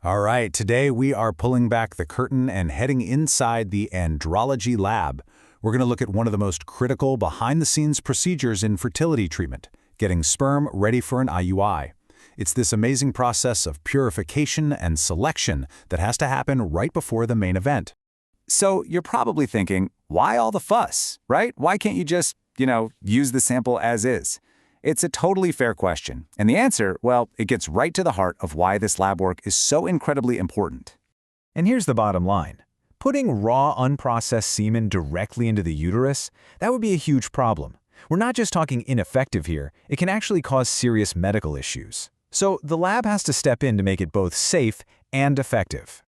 All right, today we are pulling back the curtain and heading inside the Andrology lab. We're going to look at one of the most critical behind-the-scenes procedures in fertility treatment, getting sperm ready for an IUI. It's this amazing process of purification and selection that has to happen right before the main event. So you're probably thinking, why all the fuss, right? Why can't you just, use the sample as is? It's a totally fair question. And the answer, well, it gets right to the heart of why this lab work is so incredibly important. And here's the bottom line. Putting raw, unprocessed semen directly into the uterus, that would be a huge problem. We're not just talking ineffective here, it can actually cause serious medical issues. So the lab has to step in to make it both safe and effective.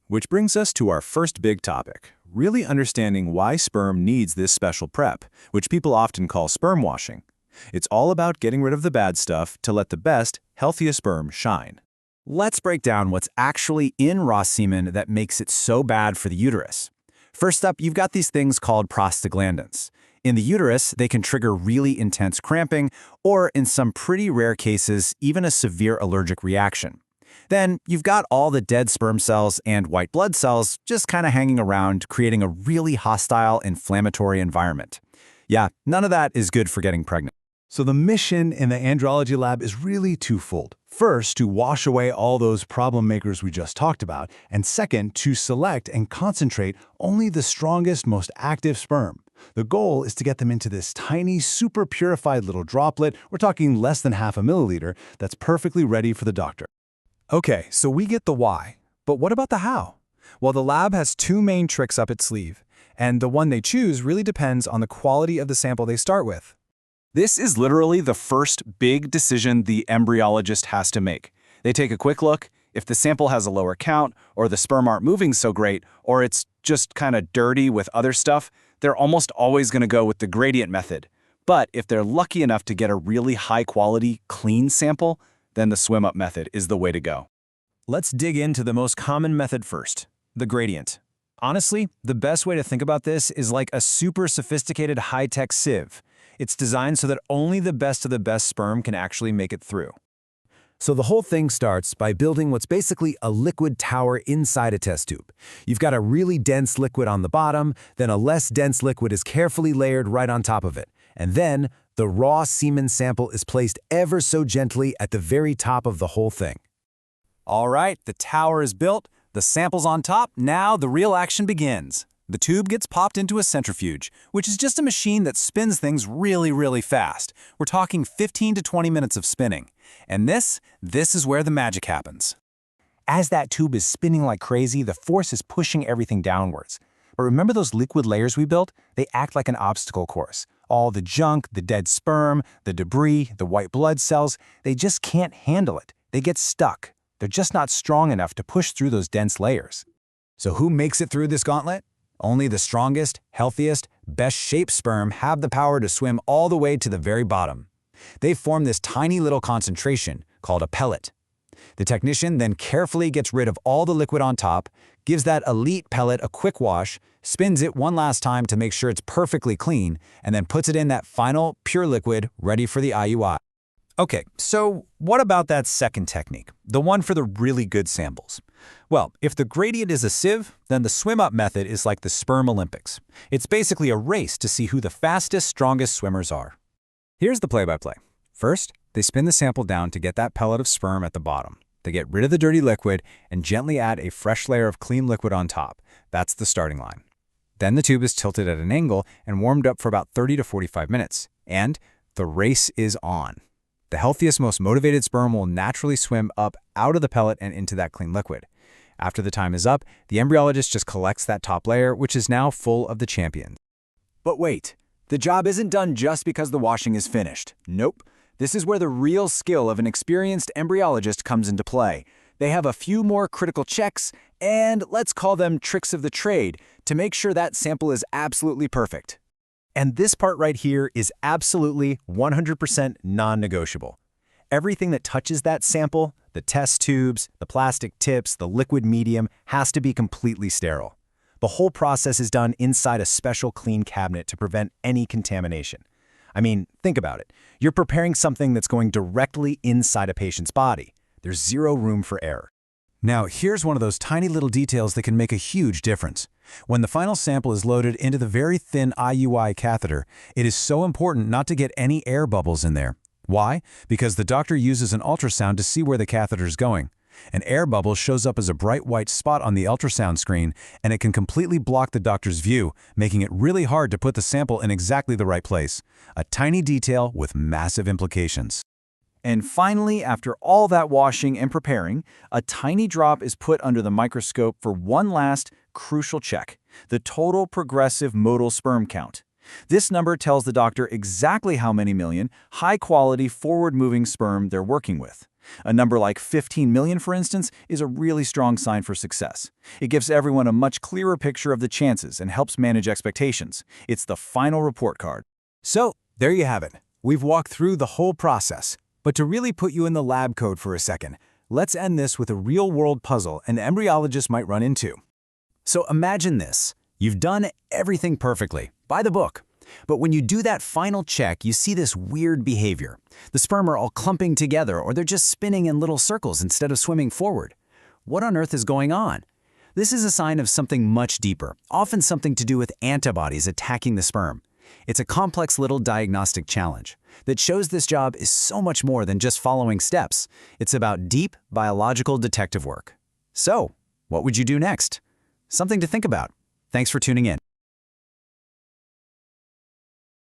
Which brings us to our first big topic, really understanding why sperm needs this special prep, which people often call sperm washing. It's all about getting rid of the bad stuff to let the best, healthiest sperm shine. Let's break down what's actually in raw semen that makes it so bad for the uterus. First up, you've got these things called prostaglandins. In the uterus, they can trigger really intense cramping, or in some pretty rare cases, even a severe allergic reaction. Then you've got all the dead sperm cells and white blood cells just kind of hanging around, creating a really hostile, inflammatory environment. Yeah, none of that is good for getting pregnant. So the mission in the Andrology lab is really twofold. First, to wash away all those problem makers we just talked about, and second, to select and concentrate only the strongest, most active sperm. The goal is to get them into this tiny, super purified little droplet, we're talking less than half a milliliter, that's perfectly ready for the doctor. Okay, so we get the why, but what about the how? Well, the lab has two main tricks up its sleeve, and the one they choose really depends on the quality of the sample they start with. This is literally the first big decision the embryologist has to make. They take a quick look. If the sample has a lower count, or the sperm aren't moving so great, or it's just kind of dirty with other stuff, they're almost always going to go with the gradient method. But if they're lucky enough to get a really high-quality, clean sample, then the swim-up method is the way to go. Let's dig into the most common method first, the gradient. Honestly, the best way to think about this is like a super sophisticated high-tech sieve. It's designed so that only the best of the best sperm can actually make it through. So the whole thing starts by building what's basically a liquid tower inside a test tube. You've got a really dense liquid on the bottom, then a less dense liquid is carefully layered right on top of it. And then the raw semen sample is placed ever so gently at the very top of the whole thing. All right, the tower is built, the sample's on top, now the real action begins. The tube gets popped into a centrifuge, which is just a machine that spins things really, really fast. We're talking 15 to 20 minutes of spinning. And this is where the magic happens. As that tube is spinning like crazy, the force is pushing everything downwards. But remember those liquid layers we built? They act like an obstacle course. All the junk, the dead sperm, the debris, the white blood cells, they just can't handle it. They get stuck. They're just not strong enough to push through those dense layers. So who makes it through this gauntlet? Only the strongest, healthiest, best-shaped sperm have the power to swim all the way to the very bottom. They form this tiny little concentration called a pellet. The technician then carefully gets rid of all the liquid on top, gives that elite pellet a quick wash, spins it one last time to make sure it's perfectly clean, and then puts it in that final, pure liquid ready for the IUI. Okay, so what about that second technique, the one for the really good samples? Well, if the gradient is a sieve, then the swim-up method is like the Sperm Olympics. It's basically a race to see who the fastest, strongest swimmers are. Here's the play-by-play. First, they spin the sample down to get that pellet of sperm at the bottom. They get rid of the dirty liquid and gently add a fresh layer of clean liquid on top. That's the starting line. Then the tube is tilted at an angle and warmed up for about 30 to 45 minutes. And the race is on. The healthiest, most motivated sperm will naturally swim up out of the pellet and into that clean liquid. After the time is up, the embryologist just collects that top layer, which is now full of the champions. But wait, the job isn't done just because the washing is finished. Nope. This is where the real skill of an experienced embryologist comes into play. They have a few more critical checks, and let's call them tricks of the trade, to make sure that sample is absolutely perfect. And this part right here is absolutely 100% non-negotiable. Everything that touches that sample, the test tubes, the plastic tips, the liquid medium, has to be completely sterile. The whole process is done inside a special clean cabinet to prevent any contamination. I mean, think about it. You're preparing something that's going directly inside a patient's body. There's zero room for error. Now, here's one of those tiny little details that can make a huge difference. When the final sample is loaded into the very thin IUI catheter, it is so important not to get any air bubbles in there. Why? Because the doctor uses an ultrasound to see where the catheter is going. An air bubble shows up as a bright white spot on the ultrasound screen, and it can completely block the doctor's view, making it really hard to put the sample in exactly the right place. A tiny detail with massive implications. And finally, after all that washing and preparing, a tiny drop is put under the microscope for one last, crucial check: the total progressive motile sperm count. This number tells the doctor exactly how many million high-quality, forward-moving sperm they're working with. A number like 15 million, for instance, is a really strong sign for success. It gives everyone a much clearer picture of the chances and helps manage expectations. It's the final report card. So, there you have it. We've walked through the whole process. But to really put you in the lab code for a second, let's end this with a real-world puzzle an embryologist might run into. So imagine this. You've done everything perfectly, by the book. But when you do that final check, you see this weird behavior. The sperm are all clumping together, or they're just spinning in little circles instead of swimming forward. What on earth is going on? This is a sign of something much deeper, often something to do with antibodies attacking the sperm. It's a complex little diagnostic challenge that shows this job is so much more than just following steps. It's about deep biological detective work. So, what would you do next? Something to think about. Thanks for tuning in.